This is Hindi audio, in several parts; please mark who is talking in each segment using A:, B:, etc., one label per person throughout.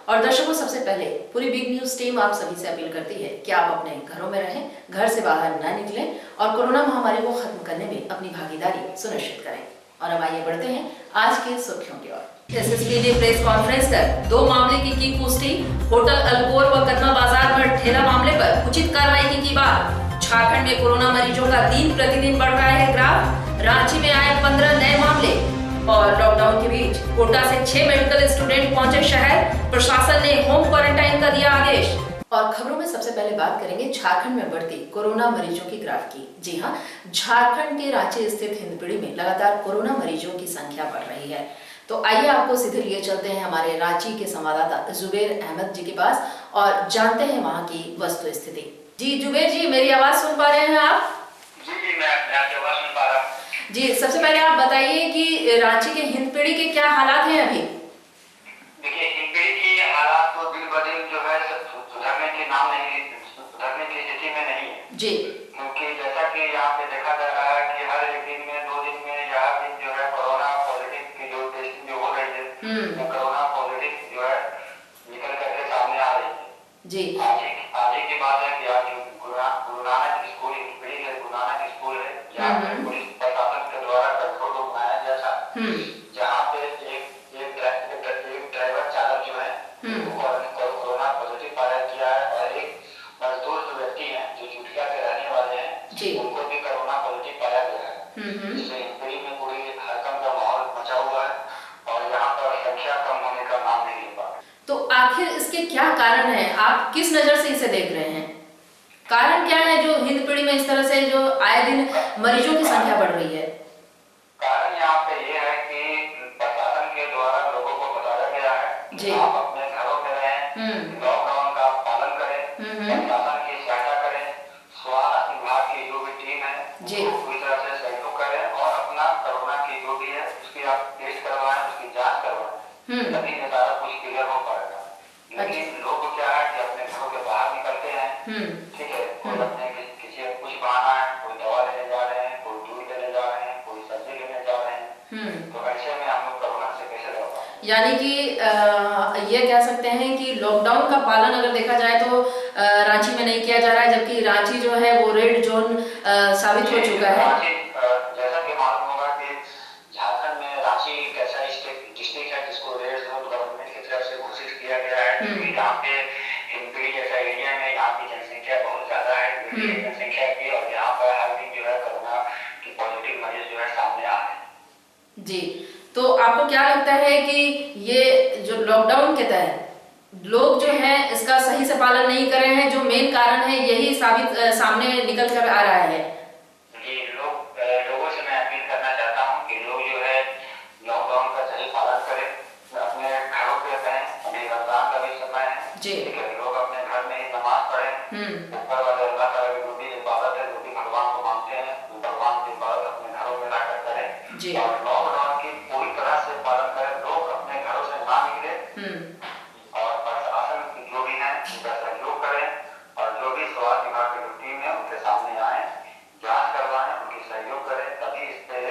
A: और दर्शकों, सबसे पहले पूरी बिग न्यूज टीम आप सभी से अपील करती है कि आप अपने घरों में रहें, घर से बाहर न निकलें और कोरोना महामारी को खत्म करने में अपनी भागीदारी सुनिश्चित करें। और अब आइए बढ़ते हैं आज की सुर्खियों की ओर। एसएसपी ने प्रेस कॉन्फ्रेंस कर 2 मामले की पुष्टि। होटल अल्कोर व कदमा बाजार पर ठेला मामले पर उचित कार्रवाई की बात। झारखंड में कोरोना मरीजों का दिन प्रतिदिन बढ़ रहा है ग्राफ। रांची में आए 15 नए मामले और लॉकडाउन के बीच कोटा से 6 मेडिकल स्टूडेंट पहुंचे शहर। प्रशासन ने होम क्वारंटाइन का दिया आदेश। और खबरों में सबसे पहले बात करेंगे झारखंड में बढ़ती कोरोना मरीजों की ग्राफ की। जी हां, झारखंड के रांची स्थित हिंदपीढ़ी में लगातार कोरोना मरीजों की संख्या बढ़ रही है। तो आइए आपको सीधे लिए चलते हैं हमारे रांची के संवाददाता जुबेर अहमद जी के पास और जानते हैं वहां की वस्तु स्थिति। जी जुबेर जी, मेरी आवाज सुन पा रहे हैं आप?
B: जी, मैं आपकी आवाज सुन पा रहा हूं।
A: जी, सबसे पहले आप बताइए कि रांची के हिंदपीढ़ी के क्या हालात हैं अभी?
B: देखिए, हिंदपीढ़ी के हालात तो दिन ब दिन जो है सुधरने के नाम नहीं, सुधरने की स्थिति में नहीं है
A: जी,
B: क्योंकि जैसा कि यहाँ पे देखा जा रहा है कि हर एक दिन में 2 दिन में यहाँ दिन जो है कोरोना पॉजिटिव की जो टेस्टिंग जो हो रही है वो कोरोना पॉजिटिव जो है निकल करके सामने आ रही है।
A: जी,
B: आज ही की बात है कि आज गुरु नानक स्कूल हिंदपीढ़ी है, गुरु नानक स्कूल है जहाँ पे पुलिस प्रशासन के द्वारा कंट्रोल रूम बनाया गया था, जहाँ पे एक ड्राइवर चालक जो है कोरोना पॉजिटिव पाया गया है और एक मजदूर जो व्यक्ति हैं जो चुटिया के रहने वाले हैं उनको भी कोरोना पॉजिटिव पाया गया है। जिससे हिंदपीढ़ी में पूरी हड़कंप का माहौल मचा हुआ है और यहाँ पर संख्या कम होने का नाम नहीं ले पा रहा।
A: तो आखिर इसके क्या कारण है? आप किस नजर से इसे देख रहे हैं? कारण क्या है जो हिंदपीढ़ी में इस तरह से जो आए दिन मरीजों की संख्या बढ़ रही है?
B: कारण यहाँ पे ये है कि प्रशासन के द्वारा लोगों को बताया गया है कि आप अपने घरों में रहें, लॉकडाउन का पालन करें, प्रशासन की सहायता करें, स्वास्थ्य विभाग की जो भी टीम है उसको पूरी तरह से सहयोग करें और अपना कोरोना की जो भी है उसकी आप टेस्ट करवाएं, उसकी जांच करवाएं, तभी ये सारा कुछ क्लियर हो पाएगा। लेकिन लोग क्या है कि अपने घरों के बाहर निकलते हैं, ठीक है, कोई अपने किसी कुछ बहाना है, कोई दवा लेने जा रहे हैं, कोई दूध लेने जा रहे हैं, कोई सब्जी लेने जा रहे हैं, तो ऐसे में हम लोग कोरोना से कैसे लड़ पाएंगे?
A: यानी कि ये कह सकते हैं कि लॉकडाउन का पालन अगर देखा जाए तो रांची में नहीं किया जा रहा है, जबकि रांची जो है वो रेड जोन साबित हो चुका है।
B: जैसा कि मालूम होगा कि झारखंड में रांची एक ऐसा डिस्ट्रिक्ट है जिसको रेड जोन गवर्नमेंट की तरफ से घोषित किया गया है क्योंकि यहाँ पे हिंदपीढ़ी जैसा एरिया में यहाँ की जनसंख्या बहुत ज्यादा है जनसंख्या की और यहाँ पर हर दिन जो है कोरोना की पॉजिटिव मरीज जो है सामने आ रहे हैं।
A: जी, तो आपको क्या लगता है कि ये जो लॉकडाउन के तहत लोग जो है इसका सही से पालन नहीं कर रहे हैं, जो मेन कारण है यही सामने निकल कर आ रहा है?
B: लोगों से मैं अपील करना चाहता हूँ कि लोग जो है लॉकडाउन का सही पालन करें, अपने घरों पे रहें, अभी रमजान का भी समय है, ठीक है, लोग अपने घर में ही नमाज पढ़ें, ऊपर वाले अल्लाह ताला की जो भी इबादत है, जो भी भगवान को मानते हैं, भगवान की इबादत अपने घरों में रहकर करें और लॉकडाउन की पूरी तरह से पालन करें। लोग अपने घरों से ना निकले और प्रशासन की जो भी है उनका सहयोग करें और जो भी स्वास्थ्य विभाग की जो टीम है उनके सामने आए, जांच करवाएं, उनकी सहयोग करें, तभी इस पे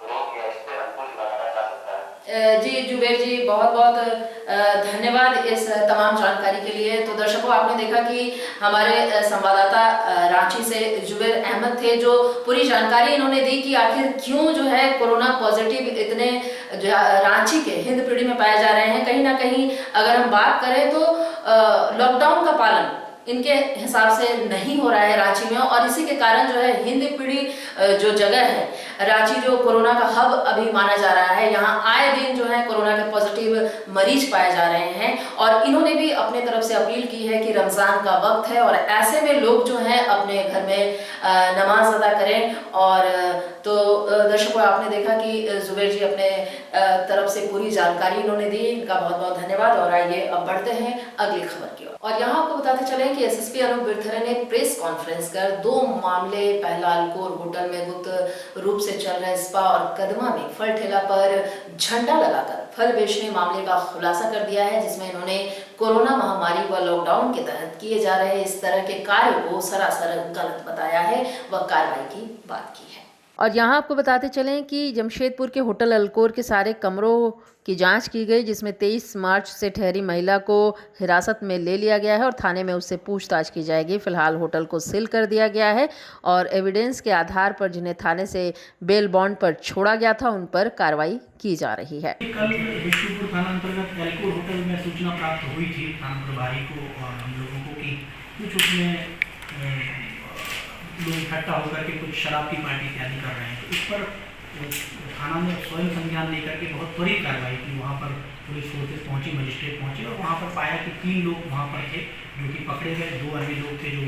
B: रोक या इस पे अंकुश लगाया जा सकता है।
A: जी जुबेर जी, बहुत बहुत धन्यवाद इस तमाम जानकारी के लिए। तो दर्शकों, आपने देखा कि हमारे संवाददाता रांची से जुबेर अहमद थे जो पूरी जानकारी इन्होंने दी कि आखिर क्यों जो है कोरोना पॉजिटिव इतने रांची के हिंदपीढ़ी में पाए जा रहे हैं। कहीं ना कहीं अगर हम बात करें तो लॉकडाउन का पालन इनके हिसाब से नहीं हो रहा है रांची में और इसी के कारण जो है हिंदपीढ़ी जो जगह है रांची जो कोरोना का हब अभी माना जा रहा है, यहाँ आए दिन जो है कोरोना के पॉजिटिव मरीज पाए जा रहे हैं। और इन्होंने भी अपने तरफ से अपील की है कि रमजान का वक्त है और ऐसे में लोग जो है अपने घर में नमाज अदा करें। और तो दर्शकों, आपने देखा कि जुबेर जी अपने तरफ से पूरी जानकारी इन्होंने दी, इनका बहुत बहुत धन्यवाद। और आइए अब बढ़ते हैं अगली खबर की ओर। और यहाँ आपको बताते चले कि एसएसपी अनूप बिरथरे ने प्रेस कॉन्फ्रेंस कर 2 मामले, पहला अल्कोर होटल में गुप्त रूप से चल रहे स्पा और कदमा में फल ठेला पर झंडा लगाकर फल बेचने मामले का खुलासा कर दिया है, जिसमें इन्होंने कोरोना महामारी व लॉकडाउन के तहत किए जा रहे इस तरह के कार्य को सरासर गलत बताया है व कार्रवाई की बात की है। और यहाँ आपको बताते चलें कि जमशेदपुर के होटल अल्कोर के सारे कमरों की जांच की गई, जिसमें 23 मार्च से ठहरी महिला को हिरासत में ले लिया गया है और थाने में उससे पूछताछ की जाएगी। फिलहाल होटल को सील कर दिया गया है और एविडेंस के आधार पर जिन्हें थाने से बेल बॉन्ड पर छोड़ा गया था उन पर कार्रवाई की जा रही है।
C: कल विष्णुपुर थाना अंतर्गत अल्कोर होटल में सूचना प्राप्त हुई थी थाना प्रभारी को और हम लोगों को कि कुछ उसमें लोग इकट्ठा होकर के कुछ शराब की पार्टी इत्यादि कर रहे हैं। तो इस पर थाना ने स्वयं संज्ञान लेकर के बहुत त्वरित कार्रवाई की। वहाँ पर पुलिस फोर्सेस पहुँची, मजिस्ट्रेट पहुँचे और वहाँ पर पाया कि 3 लोग वहाँ पर थे जो कि पकड़े गए। 2 अन्य लोग थे जो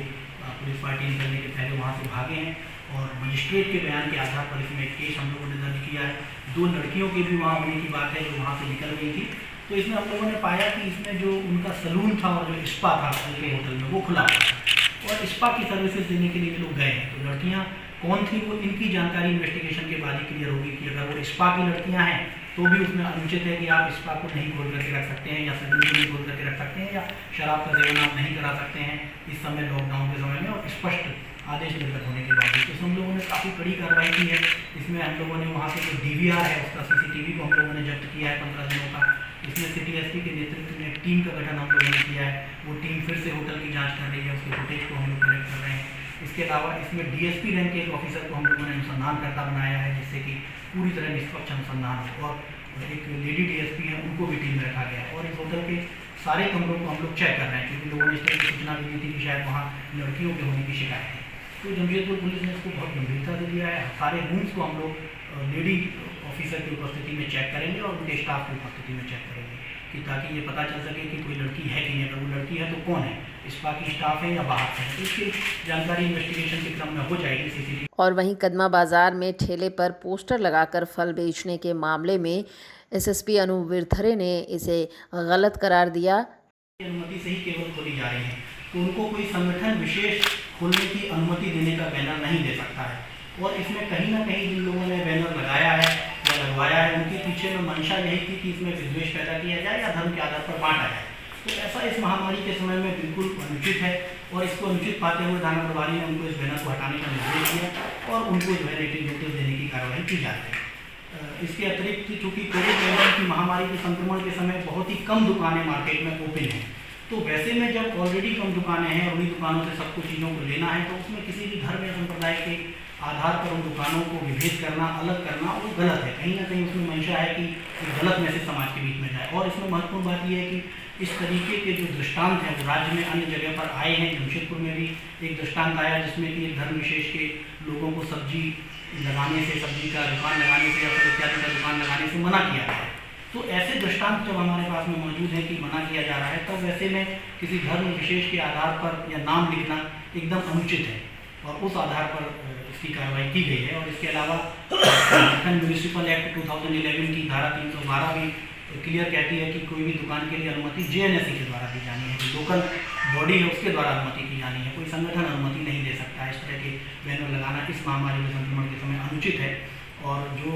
C: पुलिस पार्टी निकलने के पहले वहाँ से भागे हैं और मजिस्ट्रेट के बयान के आधार पर इसमें केस हम लोगों ने दर्ज किया है। 2 लड़कियों के भी वहाँ होने की बात है जो वहाँ से निकल गई थी। तो इसमें हम लोगों ने पाया कि इसमें जो उनका सलून था और जो स्पा था उनके होटल में वो खुला हुआ था और स्पा की सर्विसेज देने के लिए लोग गए हैं। तो लड़कियां कौन थी वो इनकी जानकारी इन्वेस्टिगेशन के बाद ही क्लियर होगी कि अगर वो स्पा की लड़कियां हैं तो भी उसमें अनुचित है कि आप स्पा को नहीं खोल करके रख सकते हैं या सलून को नहीं खोल करके रख सकते हैं या शराब का सेवन आप नहीं करा सकते हैं इस समय लॉकडाउन के समय में और स्पष्ट आदेश निर्गत होने के बाद। तो हम लोगों ने काफ़ी कड़ी कार्रवाई की है। इसमें हम लोगों ने वहाँ से जो DVR है उसका CCTV को हम लोगों ने जब्त किया है 15 दिनों का। इसमें सिटी SP के नेतृत्व में एक टीम का गठन हम लोगों ने किया है। वो टीम फिर से होटल की जांच कर रही है, उसके फुटेज को हम लोग कलेक्ट कर रहे हैं। इसके अलावा इसमें DSP रैंक के एक ऑफिसर को हम लोगों ने अनुसंधानकर्ता बनाया है जिससे कि पूरी तरह निष्पक्ष अनुसंधान हो और एक लेडी DSP है उनको भी टीम में रखा गया है। और इस होटल के सारे कमरों को हम लोग चेक कर रहे हैं क्योंकि लोगों ने इस तरह की सूचना भी दी थी कि शायद वहाँ लड़कियों के होने की शिकायत है। तो जमशेदपुर पुलिस ने इसको बहुत गंभीरता से लिया है। सारे रूम्स को हम लोग लेडी ऑफिसर की उपस्थिति में चेक करेंगे और उनके स्टाफ की उपस्थिति में चेक करेंगे कि ताकि ये पता चल सके कि कोई लड़की है कि नहीं। अगर वो लड़की है तो कौन है, स्पा की स्टाफ है या बाहर से है। तो इसकी जानकारी इन्वेस्टिगेशन के क्रम में हो जाएगी CCTV।
A: और वहीं कदमा बाजार में ठेले पर पोस्टर लगाकर फल बेचने के मामले में SSP अनूप विरथरे ने इसे गलत करार दिया।
C: अनुमति से ही केवल खोली जा रही है तो उनको कोई संगठन विशेष खोलने की अनुमति देने का बैनर नहीं दे सकता है। और इसमें कहीं ना कहीं जिन लोगों ने बैनर लगाया है या लगवाया है उनके पीछे में मंशा यही थी कि इसमें विद्वेष पैदा किया जाए या धर्म के आधार पर बांटा जाए। तो ऐसा इस महामारी के समय में बिल्कुल अनुचित है और इसको अनुचित पाते हुए थाना प्रभारी ने उनको इस बैनर को हटाने का निर्देश दिया और उनको जो है नेगेटिव नोटिस देने की कार्रवाई की जा रही है। इसके अतिरिक्त चूँकि कोविड-19 की महामारी के संक्रमण के समय बहुत ही कम दुकानें मार्केट में ओपन हैं, तो वैसे में जब ऑलरेडी कम दुकानें हैं और उन्हीं दुकानों से सब कुछ चीज़ों को लेना है तो उसमें किसी भी धर्म या संप्रदाय के आधार पर उन दुकानों को विभेद करना, अलग करना वो गलत है। कहीं ना कहीं उसमें मंशा है कि गलत मैसेज समाज के बीच में जाए। और इसमें महत्वपूर्ण बात यह है कि इस तरीके के जो दृष्टांत हैं वो राज्य में अन्य जगह पर आए हैं। जमशेदपुर में भी एक दृष्टांत आया जिसमें कि एक धर्म विशेष के लोगों को सब्जी लगाने से, सब्जी का दुकान लगाने से या फिर इत्यादि का दुकान लगाने से मना किया गया। तो ऐसे दृष्टांत जब हमारे पास में मौजूद है कि मना किया जा रहा है तब वैसे में किसी धर्म विशेष के आधार पर या नाम लिखना एकदम अनुचित है और उस आधार पर इसकी कार्रवाई की गई है। और इसके अलावा म्यूनिसिपल एक्ट 2011 की धारा 312 भी क्लियर कहती है कि कोई भी दुकान के लिए अनुमति JNSE के द्वारा दी जानी है, जो लोकल बॉडी है उसके द्वारा अनुमति की जानी है। कोई संगठन अनुमति नहीं दे सकता है। इस तरह के बैनर लगाना इस महामारी के संक्रमण के समय अनुचित है। और जो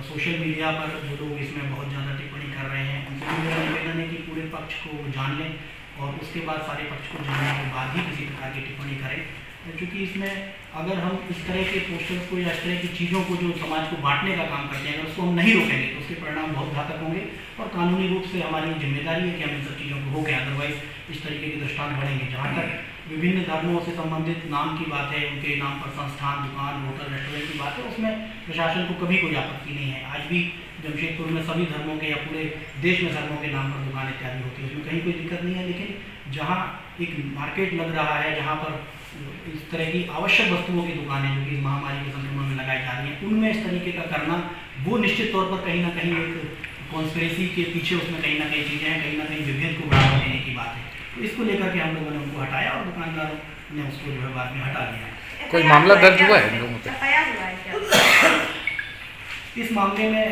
C: सोशल मीडिया पर जो लोग इसमें बहुत ज़्यादा टिप्पणी कर रहे हैं उनसे भी मेरा निवेदन है कि पूरे पक्ष को जान लें और उसके बाद सारे पक्ष को जानने के बाद ही किसी प्रकार की टिप्पणी करें। क्योंकि इसमें अगर हम इस तरह के पोस्टर्स को या इस तरह की चीज़ों को जो समाज को बांटने का काम करते हैं अगर उसको हम नहीं रोकेंगे तो उसके परिणाम बहुत घातक होंगे और कानूनी रूप से हमारी जिम्मेदारी है कि हम इन सब चीज़ों को रोकें। अदरवाइज इस तरीके के दृष्टांत बढ़ेंगे। जहाँ तक विभिन्न धर्मों से संबंधित नाम की बात है, उनके नाम पर संस्थान, दुकान, होटल, रेस्टोरेंट की बात है, उसमें प्रशासन को कभी कोई आपत्ति नहीं है। आज भी जमशेदपुर में सभी धर्मों के या पूरे देश में धर्मों के नाम पर दुकान इत्यादि होती है, उसमें कहीं कोई दिक्कत नहीं है। लेकिन जहाँ एक मार्केट लग रहा है, जहाँ पर इस तरह की आवश्यक वस्तुओं की दुकानें जो कि इस महामारी के संक्रमण में लगाई जा रही हैं, उनमें इस तरीके का करना वो निश्चित तौर पर कहीं ना कहीं एक कॉन्स्पिरेसी के पीछे उसमें कहीं ना कहीं चीज़ें हैं, कहीं ना कहीं विभेद को बढ़ावा देने की बात है। तो इसको लेकर के हम लोगों ने उनको हटाया और दुकानदारों ने उसको जो है बाद में हटा दिया।
D: कोई मामला दर्ज हुआ है लोगों पे?
C: इस मामले में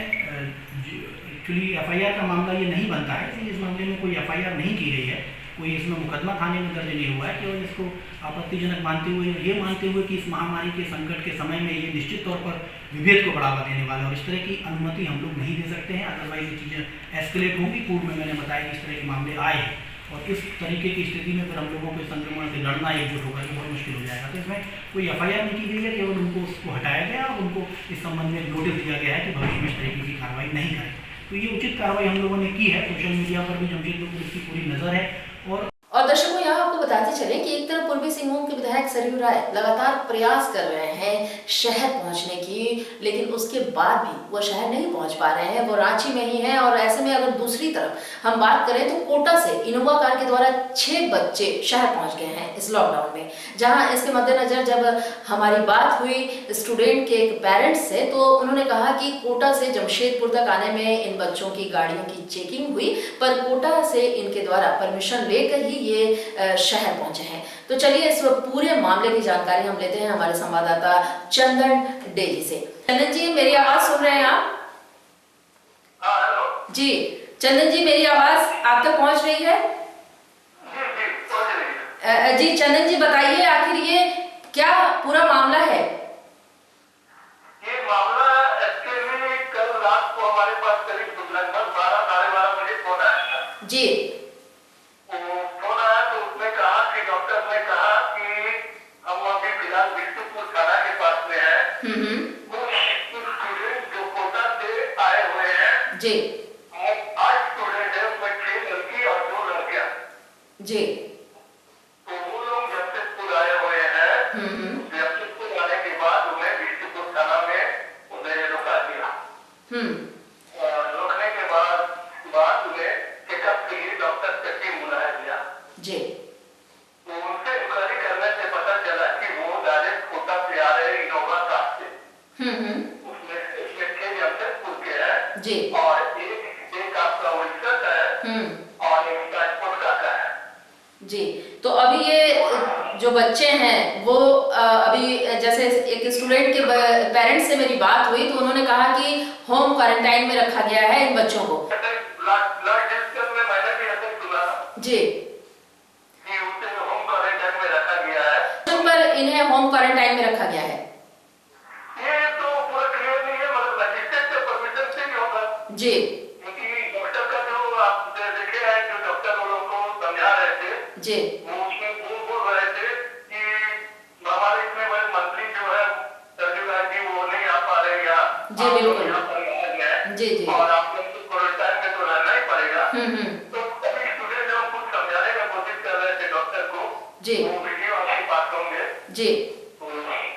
C: एक्चुअली FIR का मामला ये नहीं बनता है, इसलिए इस मामले में कोई FIR नहीं की गई है, कोई इसमें मुकदमा थाने में दर्ज नहीं हुआ है। केवल इसको आपत्तिजनक मानते हुए ये मानते हुए कि इस महामारी के संकट के समय में ये निश्चित तौर पर विभेद को बढ़ावा देने वाला और इस तरह की अनुमति हम लोग नहीं दे सकते हैं। अदरवाइज ये चीज़ें एस्केलेट होंगी। पूर्व में मैंने बताया कि इस तरह के मामले आए और इस तरीके की स्थिति में फिर हम लोगों को संक्रमण से लड़ना एकजुट होकर के बहुत मुश्किल हो जाएगा। तो इसमें कोई एफआईआर नहीं की गई है, केवल उनको उसको हटाया गया और उनको इस संबंध में नोटिस दिया गया है कि भविष्य में इस तरीके की कार्रवाई नहीं करें। तो ये उचित कार्रवाई हम लोगों ने की है। सोशल मीडिया पर भी जमशेदपुर पुलिस की पूरी नज़र है।
A: और दर्शकों, यहाँ आपको बताते चले कि एक तरफ पूर्वी सिंहभूम के विधायक सरयू राय लगातार प्रयास कर रहे हैं शहर पहुंचने की, लेकिन उसके बाद भी वो शहर नहीं पहुंच पा रहे हैं, वो रांची में ही हैं। और ऐसे में अगर दूसरी तरफ हम बात करें तो कोटा से इनोवा कार के द्वारा 6 बच्चे शहर पहुंच गए हैं इस लॉकडाउन में। जहां इसके मद्देनजर जब हमारी बात हुई स्टूडेंट के एक पेरेंट्स से, तो उन्होंने कहा कि कोटा से जमशेदपुर तक आने में इन बच्चों की गाड़ियों की चेकिंग हुई, पर कोटा से इनके द्वारा परमिशन लेकर ही ये शहर पहुंचे हैं। तो चलिए इस पूरे मामले की जानकारी हम लेते हैं हमारे संवाददाता चंदन डे जी से। चंदन जी, मेरी आवाज सुन रहे हैं आप?
B: हाँ, हेलो
A: जी चंदन जी, मेरी आवाज आप तक पहुंच रही है?
B: जी पहुंच रही है।
A: जी चंदन जी, बताइए आखिर ये क्या पूरा मामला है?
B: ये मामला एक्चुअली कल रात को हमारे पास करीब लगभग 12 साढ़े 12 बजे फोन आया था।
A: जी
B: फोन आया तो उसने कहा कि डॉक्टर ने कहा कि हम अभी फिलहाल बिष्णुपुर थाना के पास में है। कुछ स्टूडेंट जो कोटा से आए हुए हैं,
A: जी
B: 8 स्टूडेंट है, उसमें 6 लड़की और 2 लड़कियां।
A: जी
B: तो वो लोग जमशेदपुर आए हुए हैं। जमशेदपुर आने के बाद उन्हें बिष्णुपुर थाना में उन्हें रुका दिया। रोकने के बाद उन्हें चेकअप के लिए डॉक्टर से टीम बुलाया गया।
A: जी
B: तो उनसे इंक्वायरी करने से पता चला कि वो डायरेक्ट कोटा से आ रहे इनोवा कार से। उसमें 6 जमशेदपुर के हैं।
A: जी
B: और एक आपका उड़ीसा का है और एक राजकोट का है।
A: जी। तो अभी ये जो बच्चे हैं वो अभी जैसे एक स्टूडेंट के पेरेंट्स से मेरी बात हुई तो उन्होंने कहा कि होम क्वारंटाइन में रखा गया है इन बच्चों को।
B: मैंने भी ऐसा सुना
A: जी
B: कि उसे होम क्वारंटाइन में रखा गया है।
A: पर इन्हें होम क्वारंटाइन में रखा गया है,
B: ये तो पूरा क्लियर नहीं है, मतलब मजिस्ट्रेट से परमिशन से ही होगा।
A: जी
B: क्योंकि डॉक्टर का जो आप देखे हैं, जो डॉक्टर वो लोग को समझा रहे थे,
A: जी
B: वो उसमें वो बोल रहे थे कि हमारे इसमें वह मंत्री जो है सरजू राय जी वो नहीं आ पा रहे यहाँ।
A: जी बिल्कुल,
B: यहाँ पर आया गया है।
A: जी जी
B: और आप लोग को क्वारंटाइन में तो रहना ही पड़ेगा। तो सभी स्टूडेंट जो कुछ समझाने का कोशिश कर रहे थे डॉक्टर को,
A: जी
B: वो वीडियो आपके पास होंगे।
A: जी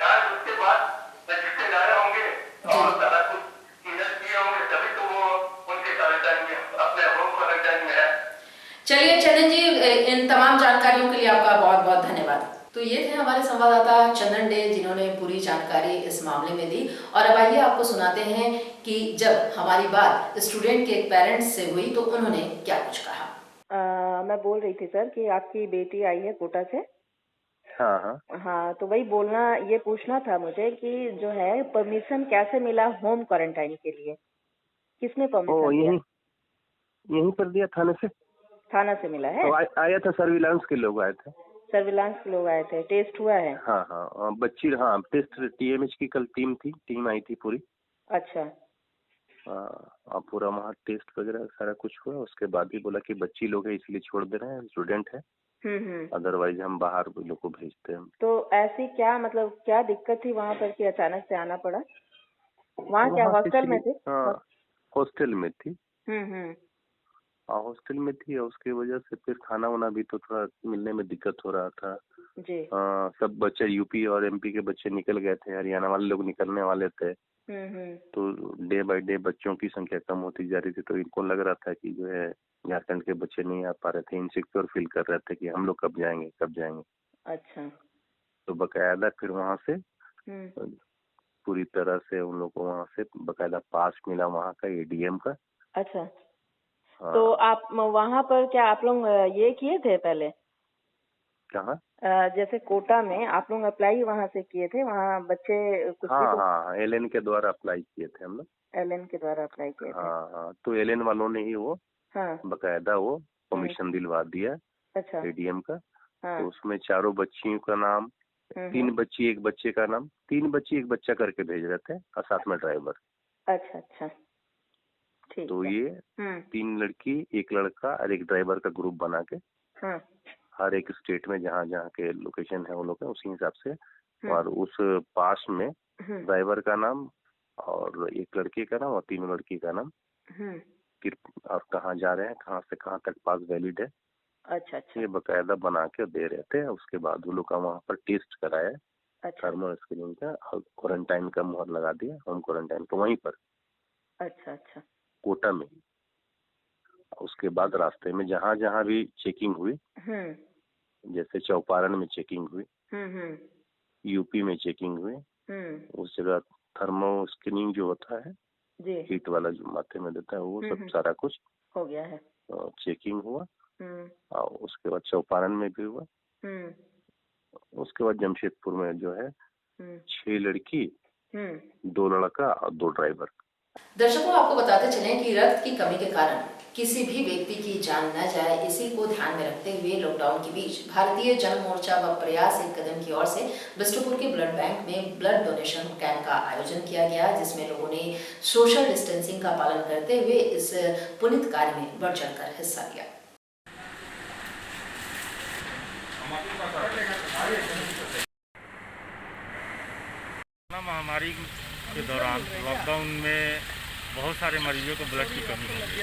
B: आज उसके बाद रजिस्टर आए होंगे और सारा कुछ क्लियर किए होंगे, तभी तो वो उनके क्वारंटाइन में अपने होम क्वारंटाइन में है।
A: चलिए चंदन जी, इन तमाम जानकारियों के लिए आपका बहुत बहुत धन्यवाद। तो ये थे हमारे संवाददाता चंदन डे, जिन्होंने पूरी जानकारी इस मामले में दी। और अब आइए आपको सुनाते हैं कि जब हमारी बात स्टूडेंट के एक पेरेंट्स से हुई तो उन्होंने क्या कुछ कहा।
E: मैं बोल रही थी सर कि आपकी बेटी आई है कोटा से।
F: हाँ,
E: हाँ, तो वही ये पूछना था मुझे कि जो है परमिशन कैसे मिला होम क्वारंटाइन के लिए, किसने परमिशन दिया?
F: यहीं पर दिया थाने से।
E: थाना से मिला है?
F: तो आया था, सर्विलांस के लोग आए थे।
E: सर्विलांस के लोग आए थे, टेस्ट हुआ है?
F: हाँ, बच्ची टेस्ट टीएमएच की कल टीम आई थी पूरी।
E: अच्छा।
F: पूरा वहाँ टेस्ट वगैरह सारा कुछ हुआ, उसके बाद ही बोला कि बच्ची लोग है इसलिए छोड़ दे रहे हैं, स्टूडेंट है, अदरवाइज हम बाहर लोग को भेजते हैं।
E: तो ऐसी क्या मतलब क्या दिक्कत थी वहाँ पर कि अचानक से आना पड़ा? वहाँ क्या हॉस्टल में थे?
F: हॉस्टल में थी। हॉस्टल में थी और उसकी वजह से फिर खाना वाना भी तो थोड़ा मिलने में दिक्कत हो रहा था
E: जी।
F: सब बच्चे यूपी और एमपी के बच्चे निकल गए थे, हरियाणा वाले लोग निकलने वाले थे। तो डे बाय डे बच्चों की संख्या कम होती जा रही थी, तो इनको लग रहा था कि जो है झारखंड के बच्चे नहीं आ पा रहे थे, इनसिक्योर फील कर रहे थे कि हम लोग कब जाएंगे।
E: अच्छा।
F: तो बकायदा फिर वहाँ से पूरी तरह से उन लोग को वहाँ से बकायदा पास मिला वहाँ का एडीएम का।
E: अच्छा। तो आप वहाँ पर क्या आप लोग ये किए थे पहले?
F: कहाँ?
E: जैसे कोटा में आप लोग अप्लाई वहाँ से किए थे, वहाँ बच्चे कुछ भी?
F: हाँ, एलएन के द्वारा अप्लाई किए थे हम लोग।
E: एलएन के द्वारा अप्लाई किए थे?
F: हाँ, तो एलएन वालों ने ही वो बकायदा वो परमिशन दिलवा दिया।
E: अच्छा।
F: एडीएम का। तो उसमें 4 बच्चियों का नाम, 3 बच्ची 1 बच्चे का नाम, 3 बच्ची 1 बच्चा करके भेज रहे थे और साथ में ड्राइवर।
E: अच्छा। ठीक
F: तो
E: है।
F: ये 3 लड़की 1 लड़का और 1 ड्राइवर का ग्रुप बना के
E: हाँ।
F: हर एक स्टेट में जहाँ जहाँ के लोकेशन है वो लोग उसी हिसाब से, और उस पास में ड्राइवर का नाम और एक लड़के का नाम और 3 लड़की का नाम, और कहाँ जा रहे हैं, कहाँ से कहाँ तक पास वैलिड है।
E: अच्छा अच्छा।
F: ये बकायदा बना के दे रहे थे। उसके बाद वो लोग का वहाँ पर टेस्ट कराया,
E: अच्छा
F: थर्मल स्क्रीनिंग का, और क्वारंटाइन का मुहर लगा दिया, होम क्वारंटाइन का वहीं पर
E: अच्छा अच्छा।
F: कोटा में। उसके बाद रास्ते में जहाँ जहाँ भी चेकिंग हुई, जैसे चौपारण में चेकिंग हुई, यूपी में चेकिंग हुई, उस जगह थर्मो स्क्रीनिंग जो होता है
E: जी,
F: हीट वाला जो माथे में देता है, वो सब सारा कुछ
E: हो गया है।
F: चेकिंग हुआ। और उसके बाद चौपारण में भी हुआ। उसके बाद जमशेदपुर में जो है 6 लड़की, 2 लड़का और 2 ड्राइवर।
A: दर्शकों, आपको बताते चलें कि रक्त की कमी के कारण किसी भी व्यक्ति की जान न जाए, इसी को ध्यान में रखते हुए लॉकडाउन के बीच भारतीय जन मोर्चा व प्रयास एक कदम की ओर से बिष्टुपुर के ब्लड बैंक में ब्लड डोनेशन कैंप का आयोजन किया गया, जिसमें लोगों ने सोशल डिस्टेंसिंग का पालन करते हुए इस पुनीत कार्य में बढ़ चढ़कर हिस्सा लिया।
G: महामारी के दौरान लॉकडाउन में बहुत सारे मरीजों को ब्लड की कमी हो गई।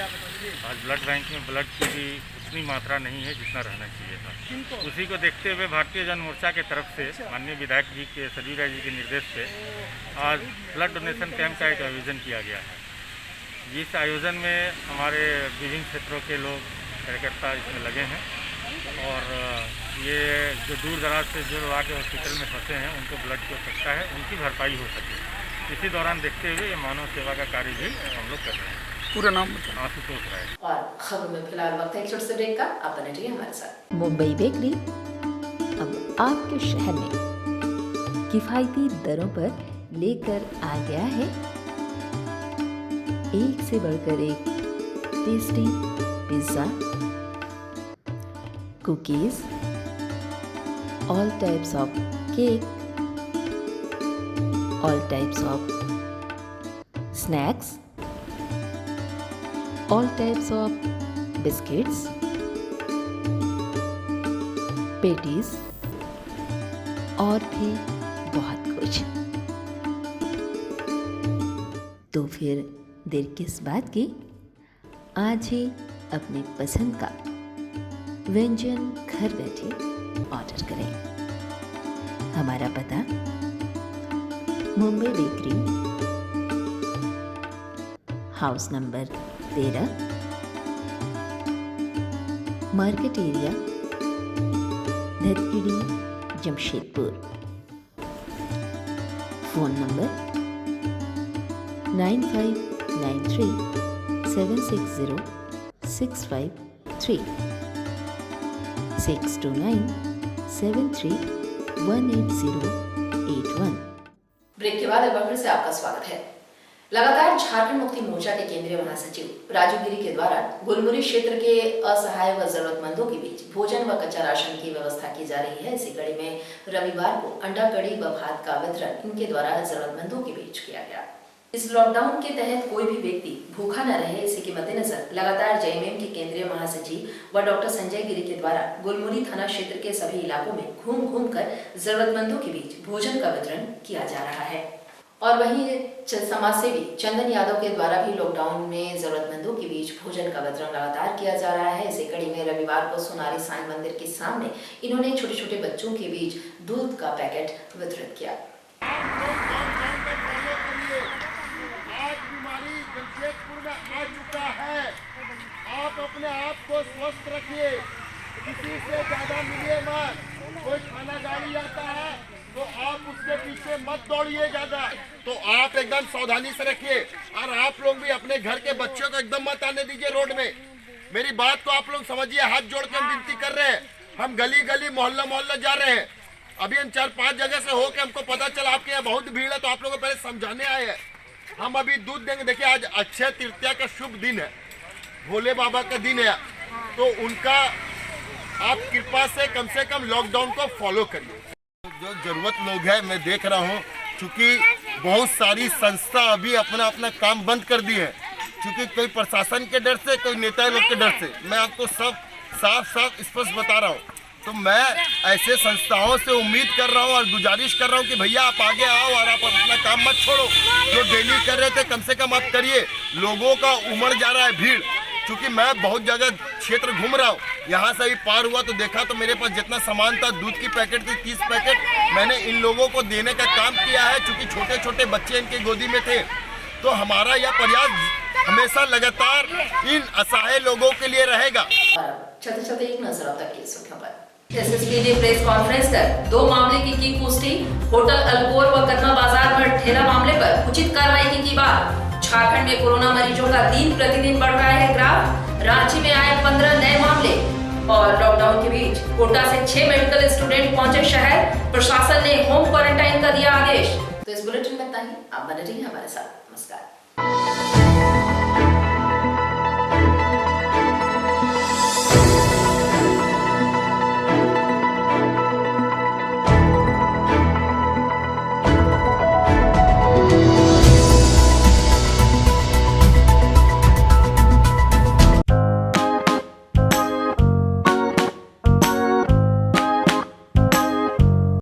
G: आज ब्लड बैंक में ब्लड की भी उतनी मात्रा नहीं है जितना रहना चाहिए था। उसी को देखते हुए भारतीय जन मोर्चा के तरफ से माननीय विधायक जी के, संजीव राय जी के निर्देश पे आज ब्लड डोनेशन कैंप का एक आयोजन किया गया है। जिस आयोजन में हमारे विभिन्न क्षेत्रों के लोग कार्यकर्ता इसमें लगे हैं, और ये जो दूर दराज से जो लोग आके हॉस्पिटल में फंसे हैं उनको ब्लड की आवश्यकता है, उनकी भरपाई हो सके। इसी दौरान देखते हुए ये मानव सेवा का कार्य भी हम लोग कर रहे हैं।
D: पूरा नाम
G: आशुतोष राय।
A: और खबर में फिलहाल वक्त है एक छोटे से ब्रेक का, आप बने रहिए हमारे साथ।
H: मुंबई बेकरी अब आपके शहर में किफायती दरों पर लेकर आ गया है एक से बढ़कर एक tasty pizza, cookies, all types of cake, all types of snacks, all types of biscuits, patties और भी बहुत कुछ। तो फिर देर किस बात की, आज ही अपनी पसंद का व्यंजन घर बैठे ऑर्डर करें। हमारा पता Mumbai bakery, house number 13, market area, Dhatgiri, Jamshedpur. Phone number 9593 760 653 629 73180881।
A: Break के बाद एक बार फिर से आपका स्वागत है। लगातार झारखंड मुक्ति मोर्चा के केंद्रीय महासचिव राजू गिरी के द्वारा गुलमुरी क्षेत्र के असहाय व जरूरतमंदों के बीच भोजन व कच्चा राशन की व्यवस्था की जा रही है। इसी कड़ी में रविवार को अंडा कड़ी व भात का वितरण इनके द्वारा जरूरतमंदों के बीच किया गया। इस लॉकडाउन के तहत कोई भी व्यक्ति भूखा न रहे, इसी के मद्देनजर लगातार जेएमएम के केंद्रीय महासचिव व डॉक्टर संजय गिरी के द्वारा गुलमुरी थाना क्षेत्र के सभी इलाकों में घूम घूम कर जरूरतमंदों के बीच भोजन का वितरण किया जा रहा है। और वहीं समाजसेवी चंदन यादव के द्वारा भी लॉकडाउन में जरूरतमंदों के बीच भोजन का वितरण लगातार किया जा रहा है। इसी कड़ी में रविवार को सोनारी साईं मंदिर के सामने इन्होंने छोटे छोटे बच्चों के बीच दूध का पैकेट वितरित किया।
I: आ चुका है, आप अपने आप को स्वस्थ रखिए, किसी से ज्यादा मिलिए मत। कोई खाना गाड़ी आता है तो आप उसके पीछे मत दौड़िए ज्यादा, तो आप एकदम सावधानी से रखिए। और आप लोग भी अपने घर के बच्चों को एकदम मत आने दीजिए रोड में। मेरी बात को आप लोग समझिए, हाथ जोड़ के हम विनती कर रहे हैं। हम गली गली मोहल्ला मोहल्ला जा रहे हैं, अभी हम 4-5 जगह से होके हमको पता चला आपके यहाँ बहुत भीड़ है, तो आप लोगों को पहले समझाने आए हैं। हम अभी दूध देंगे। देखिए आज अक्षय तृतीया का शुभ दिन है, भोले बाबा का दिन है, तो उनका आप कृपा से कम लॉकडाउन को फॉलो करिए। जो जरूरत लोग हैं मैं देख रहा हूँ, क्योंकि बहुत सारी संस्था अभी अपना अपना काम बंद कर दी है, क्योंकि कोई प्रशासन के डर से, कोई नेता लोग के डर से। मैं आपको सब साफ साफ स्पष्ट बता रहा हूँ। तो मैं ऐसे संस्थाओं से उम्मीद कर रहा हूँ और गुजारिश कर रहा हूँ कि भैया आप आगे आओ और आप अपना काम मत छोड़ो, जो डेली कर रहे थे कम से कम आप करिए। लोगों का उमड़ जा रहा है भीड़, क्योंकि मैं बहुत जगह क्षेत्र घूम रहा हूँ, यहाँ से भी पार हुआ तो देखा तो मेरे पास जितना सामान था, दूध की पैकेट थी 30 पैकेट, मैंने इन लोगों को देने का काम किया है, क्योंकि छोटे छोटे बच्चे इनकी गोदी में थे। तो हमारा यह प्रयास हमेशा लगातार इन असहाय लोगों के लिए रहेगा।
A: चलते चलते एक नजर अब तक की सुर्खियों पर। एसएसपी ने प्रेस कॉन्फ्रेंस कर 2 मामले की पुष्टि। होटल अल्कोर व कदमा बाजार में ठेला मामले पर उचित कार्रवाई की बात। झारखंड में कोरोना मरीजों का दिन प्रतिदिन बढ़ रहा है ग्राफ। रांची में आए 15 नए मामले। और लॉकडाउन के बीच कोटा से 6 मेडिकल स्टूडेंट पहुंचे शहर। प्रशासन ने होम क्वारंटाइन का दिया आदेश। तो इस बुलेटिन में इतना ही। आप बने रहिए हमारे साथ। नमस्कार।